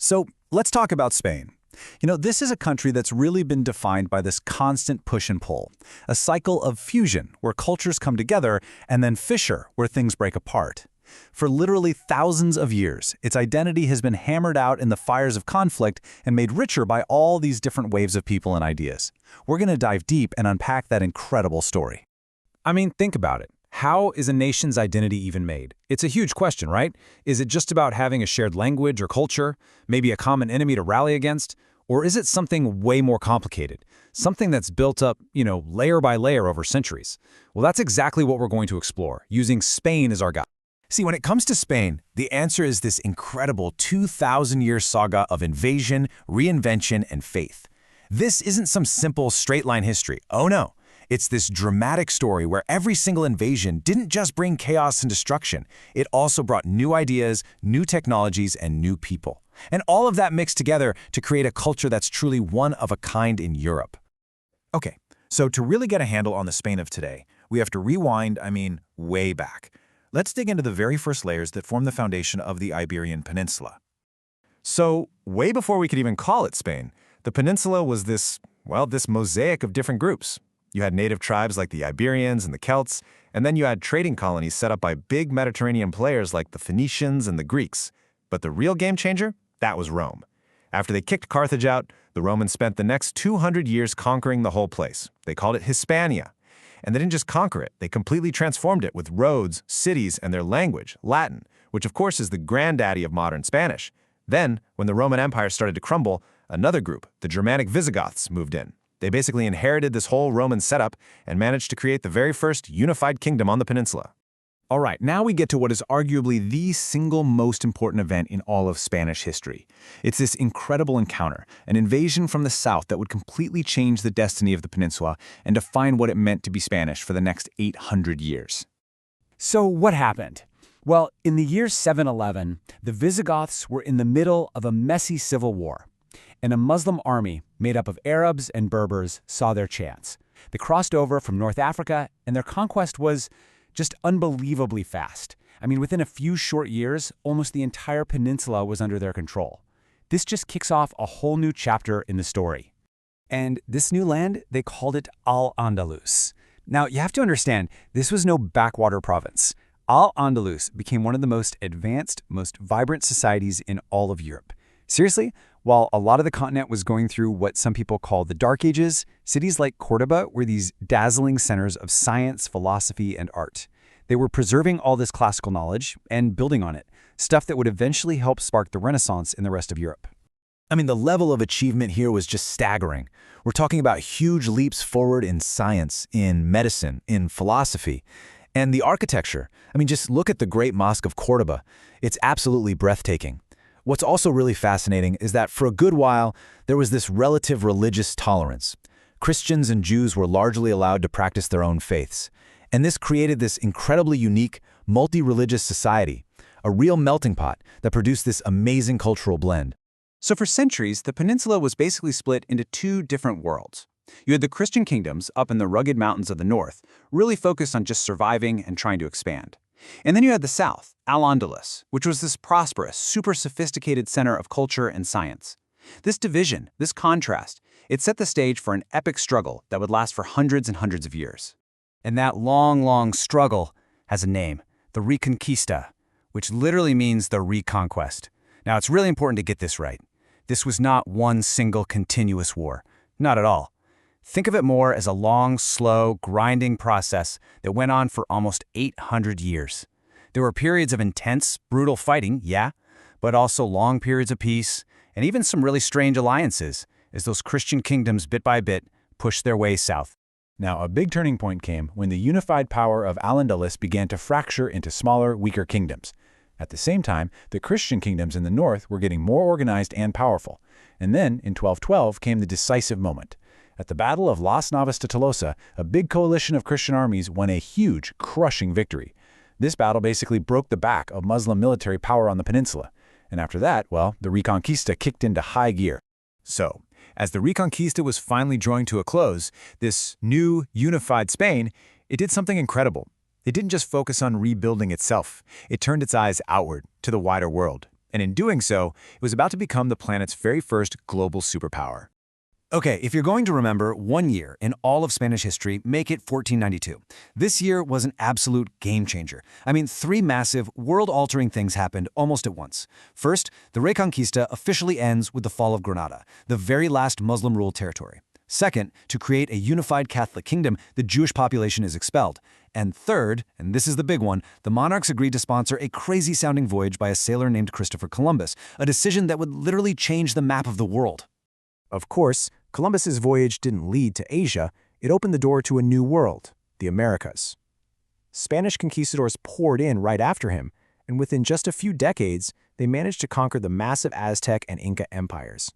So let's talk about Spain. This is a country that's really been defined by this constant push and pull, a cycle of fusion where cultures come together and then fissure where things break apart. For literally thousands of years, its identity has been hammered out in the fires of conflict and made richer by all these different waves of people and ideas. We're going to dive deep and unpack that incredible story. I mean, think about it. How is a nation's identity even made? It's a huge question, right? Is it just about having a shared language or culture, maybe a common enemy to rally against? Or is it something way more complicated? Something that's built up, layer by layer over centuries? Well, that's exactly what we're going to explore, using Spain as our guide. See, when it comes to Spain, the answer is this incredible 2,000-year saga of invasion, reinvention, and faith. This isn't some simple straight-line history. Oh no. It's this dramatic story where every single invasion didn't just bring chaos and destruction. It also brought new ideas, new technologies, and new people. And all of that mixed together to create a culture that's truly one of a kind in Europe. Okay, so to really get a handle on the Spain of today, we have to rewind, way back. Let's dig into the very first layers that form the foundation of the Iberian Peninsula. So, way before we could even call it Spain, the peninsula was this mosaic of different groups. You had native tribes like the Iberians and the Celts, and then you had trading colonies set up by big Mediterranean players like the Phoenicians and the Greeks. But the real game changer? That was Rome. After they kicked Carthage out, the Romans spent the next 200 years conquering the whole place. They called it Hispania. And they didn't just conquer it, they completely transformed it with roads, cities, and their language, Latin, which of course is the granddaddy of modern Spanish. Then, when the Roman Empire started to crumble, another group, the Germanic Visigoths, moved in. They basically inherited this whole Roman setup and managed to create the very first unified kingdom on the peninsula. All right, now we get to what is arguably the single most important event in all of Spanish history. It's this incredible encounter, an invasion from the south that would completely change the destiny of the peninsula and define what it meant to be Spanish for the next 800 years. So what happened? Well, in the year 711, the Visigoths were in the middle of a messy civil war, and a Muslim army made up of Arabs and Berbers saw their chance. They crossed over from North Africa, and their conquest was just unbelievably fast. Within a few short years, almost the entire peninsula was under their control. This just kicks off a whole new chapter in the story. And this new land, they called it Al-Andalus. Now, you have to understand, this was no backwater province. Al-Andalus became one of the most advanced, most vibrant societies in all of Europe. Seriously, while a lot of the continent was going through what some people call the Dark Ages, cities like Cordoba were these dazzling centers of science, philosophy, and art. They were preserving all this classical knowledge and building on it, stuff that would eventually help spark the Renaissance in the rest of Europe. The level of achievement here was just staggering. We're talking about huge leaps forward in science, in medicine, in philosophy. And the architecture. Just look at the Great Mosque of Cordoba. It's absolutely breathtaking. What's also really fascinating is that for a good while, there was this relative religious tolerance. Christians and Jews were largely allowed to practice their own faiths. And this created this incredibly unique, multi-religious society, a real melting pot that produced this amazing cultural blend. So for centuries, the peninsula was basically split into two different worlds. You had the Christian kingdoms up in the rugged mountains of the north, really focused on just surviving and trying to expand. And then you had the south, Al-Andalus, which was this prosperous, super sophisticated center of culture and science. This division, this contrast, it set the stage for an epic struggle that would last for hundreds and hundreds of years. And that long, long struggle has a name, the Reconquista, which literally means the reconquest. Now, it's really important to get this right. This was not one single continuous war. Not at all. Think of it more as a long, slow, grinding process that went on for almost 800 years. There were periods of intense, brutal fighting, yeah, but also long periods of peace, and even some really strange alliances as those Christian kingdoms bit by bit pushed their way south. Now, a big turning point came when the unified power of Al-Andalus began to fracture into smaller, weaker kingdoms. At the same time, the Christian kingdoms in the north were getting more organized and powerful. And then, in 1212, came the decisive moment. At the Battle of Las Navas de Tolosa, a big coalition of Christian armies won a huge, crushing victory. This battle basically broke the back of Muslim military power on the peninsula. And after that, the Reconquista kicked into high gear. So, as the Reconquista was finally drawing to a close, this new, unified Spain, it did something incredible. It didn't just focus on rebuilding itself. It turned its eyes outward, to the wider world. And in doing so, it was about to become the planet's very first global superpower. Okay, if you're going to remember one year in all of Spanish history, make it 1492. This year was an absolute game changer. I mean, three massive, world-altering things happened almost at once. First, the Reconquista officially ends with the fall of Granada, the very last Muslim-ruled territory. Second, to create a unified Catholic kingdom, the Jewish population is expelled. And third, and this is the big one, the monarchs agreed to sponsor a crazy-sounding voyage by a sailor named Christopher Columbus, a decision that would literally change the map of the world. Of course, Columbus's voyage didn't lead to Asia, it opened the door to a new world, the Americas. Spanish conquistadors poured in right after him, and within just a few decades, they managed to conquer the massive Aztec and Inca empires.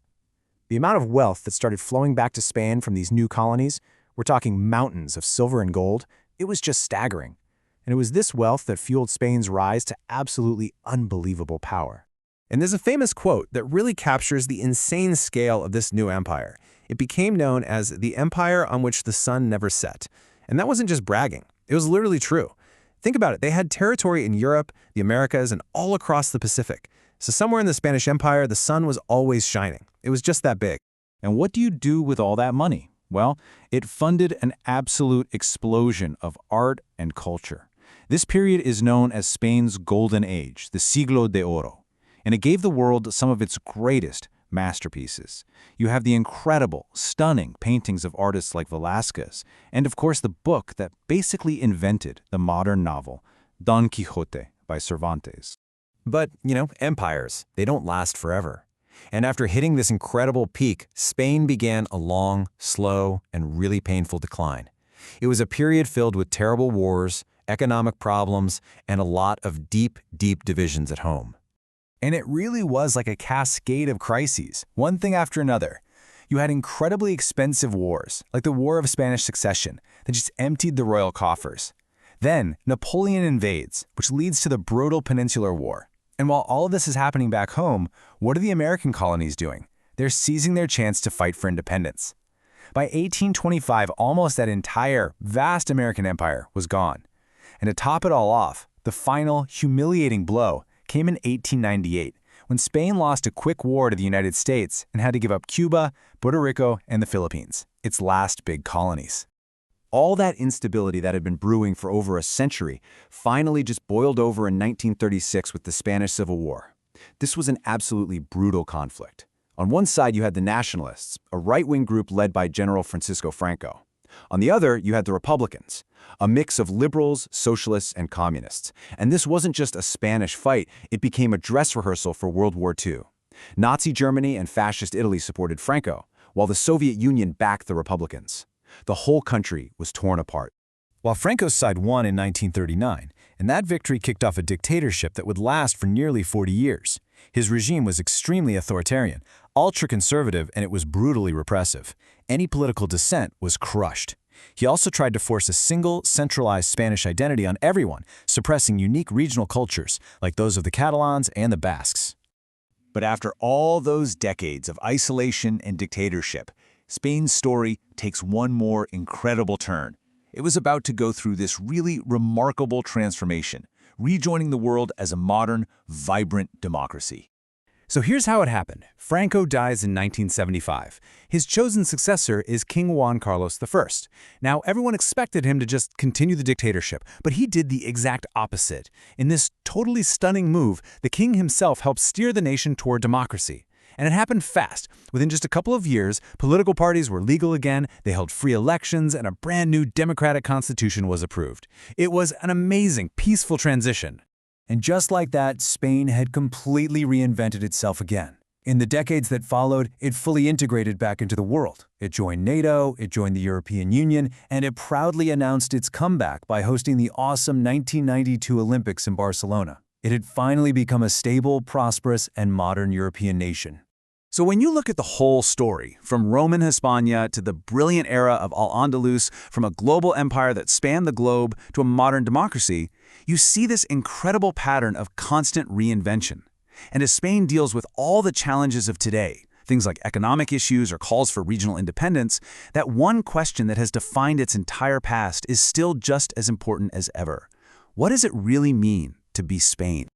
The amount of wealth that started flowing back to Spain from these new colonies, we're talking mountains of silver and gold, it was just staggering. And it was this wealth that fueled Spain's rise to absolutely unbelievable power. And there's a famous quote that really captures the insane scale of this new empire. It became known as the empire on which the sun never set. And that wasn't just bragging. It was literally true. Think about it. They had territory in Europe, the Americas, and all across the Pacific. So somewhere in the Spanish Empire, the sun was always shining. It was just that big. And what do you do with all that money? Well, it funded an absolute explosion of art and culture. This period is known as Spain's Golden Age, the Siglo de Oro. And it gave the world some of its greatest masterpieces. You have the incredible, stunning paintings of artists like Velázquez, and of course the book that basically invented the modern novel, Don Quixote by Cervantes. But, empires, they don't last forever. And after hitting this incredible peak, Spain began a long, slow, and really painful decline. It was a period filled with terrible wars, economic problems, and a lot of deep, deep divisions at home. And it really was like a cascade of crises, one thing after another. You had incredibly expensive wars, like the War of Spanish Succession, that just emptied the royal coffers. Then, Napoleon invades, which leads to the brutal Peninsular War. And while all of this is happening back home, what are the American colonies doing? They're seizing their chance to fight for independence. By 1825, almost that entire, vast American empire was gone. And to top it all off, the final, humiliating blow came in 1898, when Spain lost a quick war to the United States and had to give up Cuba, Puerto Rico, and the Philippines, its last big colonies. All that instability that had been brewing for over a century finally just boiled over in 1936 with the Spanish Civil War. This was an absolutely brutal conflict. On one side, you had the Nationalists, a right-wing group led by General Francisco Franco. On the other, you had the Republicans, a mix of liberals, socialists, and communists. And this wasn't just a Spanish fight, it became a dress rehearsal for World War II. Nazi Germany and Fascist Italy supported Franco, while the Soviet Union backed the Republicans. The whole country was torn apart. While Franco's side won in 1939, and that victory kicked off a dictatorship that would last for nearly 40 years. His regime was extremely authoritarian, ultra-conservative, and it was brutally repressive. Any political dissent was crushed. He also tried to force a single, centralized Spanish identity on everyone, suppressing unique regional cultures, like those of the Catalans and the Basques. But after all those decades of isolation and dictatorship, Spain's story takes one more incredible turn. It was about to go through this really remarkable transformation, rejoining the world as a modern, vibrant democracy. So here's how it happened. Franco dies in 1975. His chosen successor is King Juan Carlos I. Now, everyone expected him to just continue the dictatorship, but he did the exact opposite. In this totally stunning move, the king himself helped steer the nation toward democracy. And it happened fast. Within just a couple of years, political parties were legal again, they held free elections, and a brand new democratic constitution was approved. It was an amazing, peaceful transition. And just like that, Spain had completely reinvented itself again. In the decades that followed, it fully integrated back into the world. It joined NATO, it joined the European Union, and it proudly announced its comeback by hosting the awesome 1992 Olympics in Barcelona. It had finally become a stable, prosperous, and modern European nation. So when you look at the whole story, from Roman Hispania to the brilliant era of Al-Andalus, from a global empire that spanned the globe to a modern democracy, you see this incredible pattern of constant reinvention. And as Spain deals with all the challenges of today, things like economic issues or calls for regional independence, that one question that has defined its entire past is still just as important as ever. What does it really mean to be Spain?